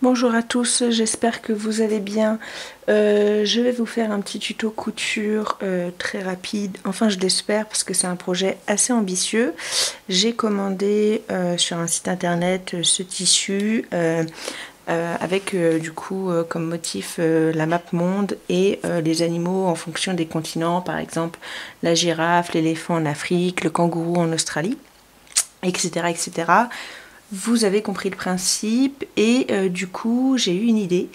Bonjour à tous, j'espère que vous allez bien. Je vais vous faire un petit tuto couture très rapide, enfin je l'espère parce que c'est un projet assez ambitieux. J'ai commandé sur un site internet ce tissu avec du coup comme motif la map monde et les animaux en fonction des continents, par exemple la girafe, l'éléphant en Afrique, le kangourou en Australie, etc. etc. Vous avez compris le principe et du coup j'ai eu une idée.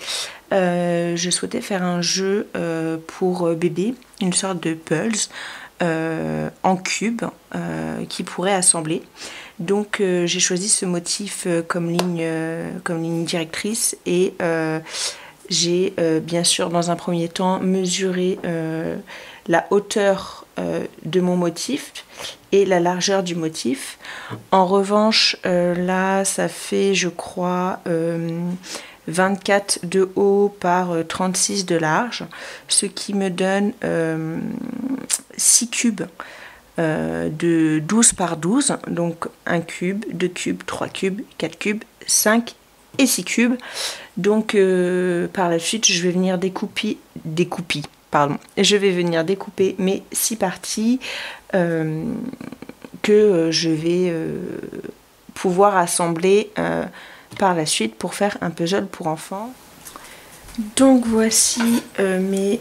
Je souhaitais faire un jeu pour bébé, une sorte de puzzle en cube qui pourrait assembler. Donc j'ai choisi ce motif comme ligne directrice et j'ai bien sûr dans un premier temps mesuré la hauteur de mon motif et la largeur du motif. En revanche, là, ça fait, je crois, 24 de haut par 36 de large, ce qui me donne 6 cubes de 12 par 12, donc 1 cube, 2 cubes, 3 cubes, 4 cubes, 5 et 6 cubes. Donc par la suite, je vais venir découper mes 6 parties que je vais pouvoir assembler par la suite pour faire un puzzle pour enfants. Donc voici mes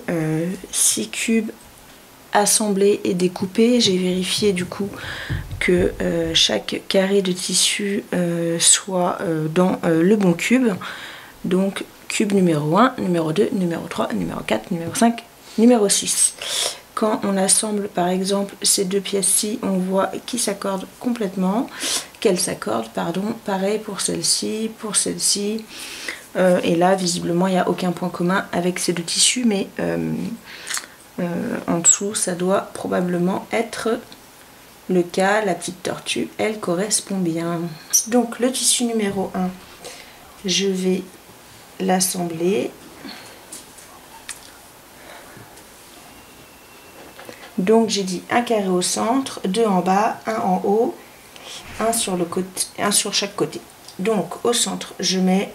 6 cubes assemblés et découpés. J'ai vérifié du coup que chaque carré de tissu soit dans le bon cube. Donc cube numéro 1, numéro 2, numéro 3, numéro 4, numéro 5, numéro 6. Quand on assemble par exemple ces deux pièces-ci, on voit qu'ils s'accordent complètement, qu'elles s'accordent, pardon. Pareil pour celle-ci, pour celle-ci. Et là, visiblement, il n'y a aucun point commun avec ces deux tissus, mais en dessous, ça doit probablement être le cas. La petite tortue, elle correspond bien. Donc le tissu numéro 1, je vais l'assembler. Donc j'ai dit un carré au centre, 2 en bas, 1 en haut, un sur le côté, un sur chaque côté. Donc au centre, je mets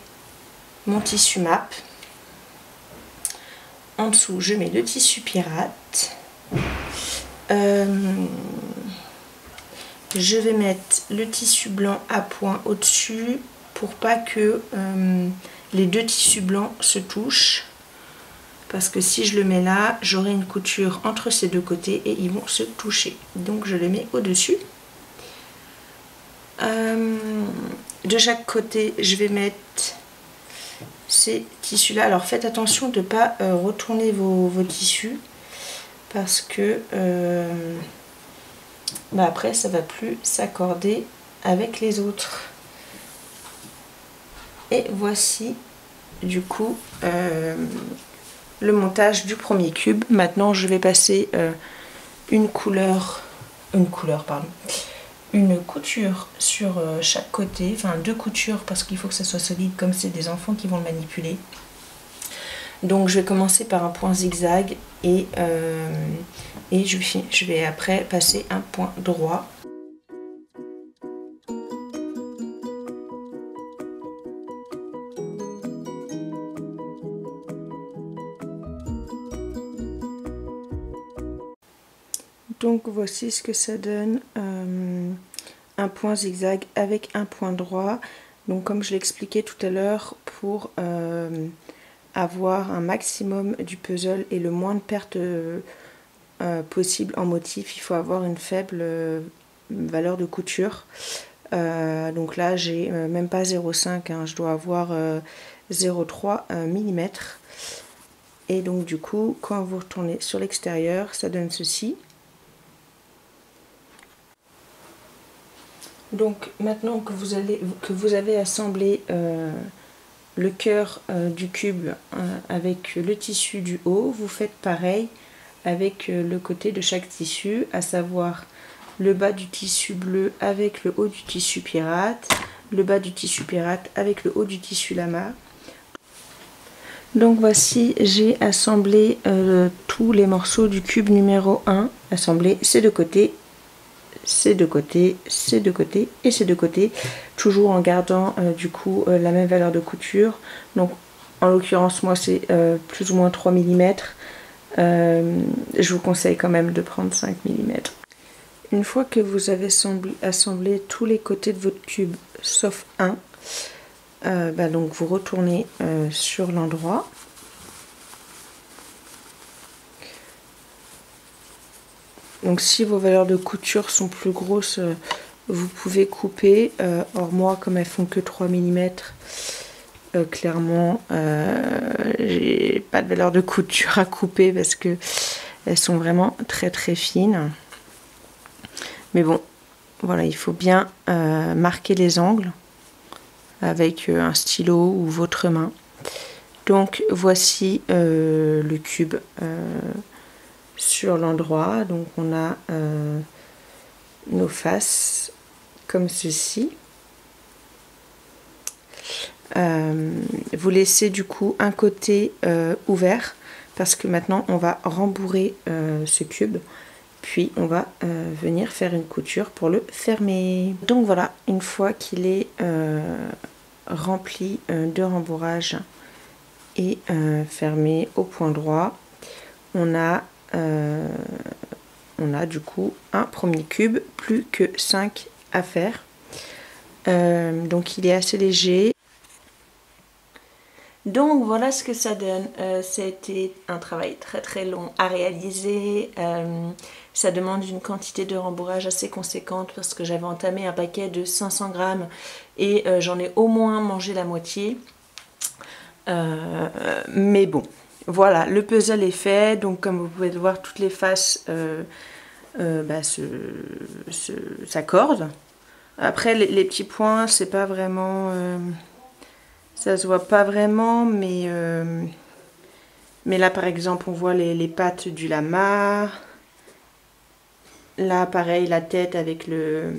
mon tissu map. En dessous, je mets le tissu pirate. Je vais mettre le tissu blanc à point au-dessus pour pas que les deux tissus blancs se touchent. Parce que si je le mets là, j'aurai une couture entre ces deux côtés et ils vont se toucher. Donc je les mets au-dessus. De chaque côté, je vais mettre ces tissus-là. Alors faites attention de ne pas retourner vos tissus. Parce que après, ça ne va plus s'accorder avec les autres. Et voici du coup le montage du premier cube. Maintenant je vais passer une couture sur chaque côté, enfin 2 coutures parce qu'il faut que ça soit solide comme c'est des enfants qui vont le manipuler. Donc je vais commencer par un point zigzag et je vais après passer un point droit. Donc voici ce que ça donne, un point zigzag avec un point droit. Donc comme je l'expliquais tout à l'heure, pour avoir un maximum du puzzle et le moins de pertes possible en motif, il faut avoir une faible valeur de couture. Donc là j'ai même pas 0,5, hein, je dois avoir 0,3 mm. Et donc du coup quand vous retournez sur l'extérieur, ça donne ceci. Donc maintenant que vous avez assemblé le cœur du cube avec le tissu du haut, vous faites pareil avec le côté de chaque tissu, à savoir le bas du tissu bleu avec le haut du tissu pirate, le bas du tissu pirate avec le haut du tissu lama. Donc voici, j'ai assemblé tous les morceaux du cube numéro 1, assemblés ces deux côtés ces deux côtés, ces deux côtés et ces deux côtés, toujours en gardant du coup la même valeur de couture. Donc en l'occurrence moi c'est plus ou moins 3 mm. Je vous conseille quand même de prendre 5 mm. Une fois que vous avez assemblé tous les côtés de votre cube sauf un, donc vous retournez sur l'endroit. Donc si vos valeurs de couture sont plus grosses, vous pouvez couper. Or moi, comme elles font que 3 mm, clairement, j'ai pas de valeur de couture à couper parce que elles sont vraiment très très fines. Mais bon, voilà, il faut bien marquer les angles avec un stylo ou votre main. Donc voici le cube sur l'endroit. Donc on a nos faces comme ceci. Vous laissez du coup un côté ouvert parce que maintenant on va rembourrer ce cube, puis on va venir faire une couture pour le fermer. Donc voilà, une fois qu'il est rempli de rembourrage et fermé au point droit, on a du coup un premier cube, plus que 5 à faire. Donc il est assez léger. Donc voilà ce que ça donne. Ça a été un travail très très long à réaliser. Ça demande une quantité de rembourrage assez conséquente parce que j'avais entamé un paquet de 500 grammes et j'en ai au moins mangé la moitié. Mais bon, voilà, le puzzle est fait. Donc comme vous pouvez le voir, toutes les faces s'accordent. Après les petits points, c'est pas vraiment... ça se voit pas vraiment, mais là par exemple on voit les pattes du lama. Là pareil, la tête avec le...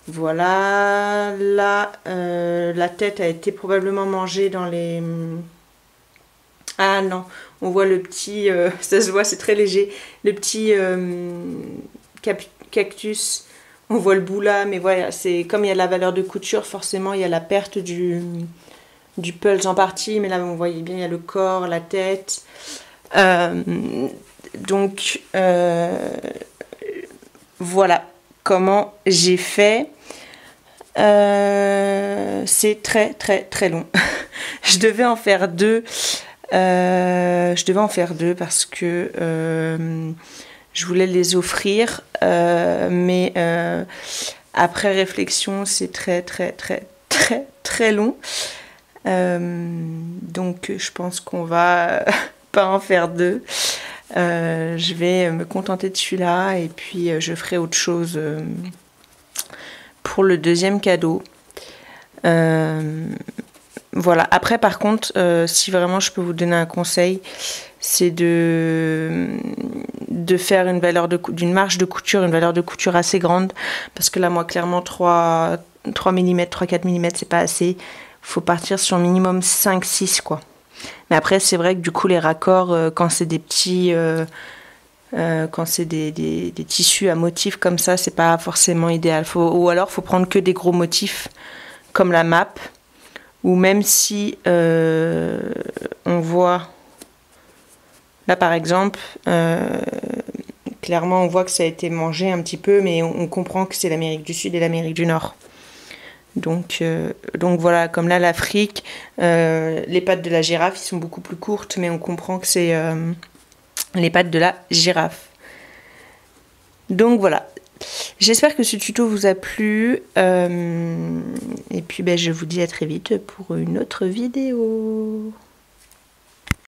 Voilà, là la tête a été probablement mangée dans les... Ah non, on voit le petit, ça se voit, c'est très léger, le petit cactus. On voit le bout là, mais voilà, c'est comme il y a la valeur de couture, forcément il y a la perte du pulse en partie, mais là vous voyez bien, il y a le corps, la tête. Donc voilà comment j'ai fait. C'est très très très long. Je devais en faire deux. Parce que je voulais les offrir, mais après réflexion, c'est très très très très très long. Donc je pense qu'on va pas en faire deux. Je vais me contenter de celui-là et puis je ferai autre chose pour le deuxième cadeau. Voilà. Après par contre, si vraiment je peux vous donner un conseil, c'est de faire une valeur d'une marge de couture, une valeur de couture assez grande, parce que là moi clairement 3 mm, 3-4 mm c'est pas assez, faut partir sur minimum 5-6 quoi. Mais après c'est vrai que du coup les raccords, quand c'est des petits quand c'est des tissus à motifs comme ça, c'est pas forcément idéal. Ou alors faut prendre que des gros motifs comme la map, ou même si on voit là par exemple, clairement on voit que ça a été mangé un petit peu, mais on comprend que c'est l'Amérique du Sud et l'Amérique du Nord. Donc voilà, comme là l'Afrique, les pattes de la girafe ils sont beaucoup plus courtes, mais on comprend que c'est les pattes de la girafe. Donc voilà, j'espère que ce tuto vous a plu, et puis je vous dis à très vite pour une autre vidéo.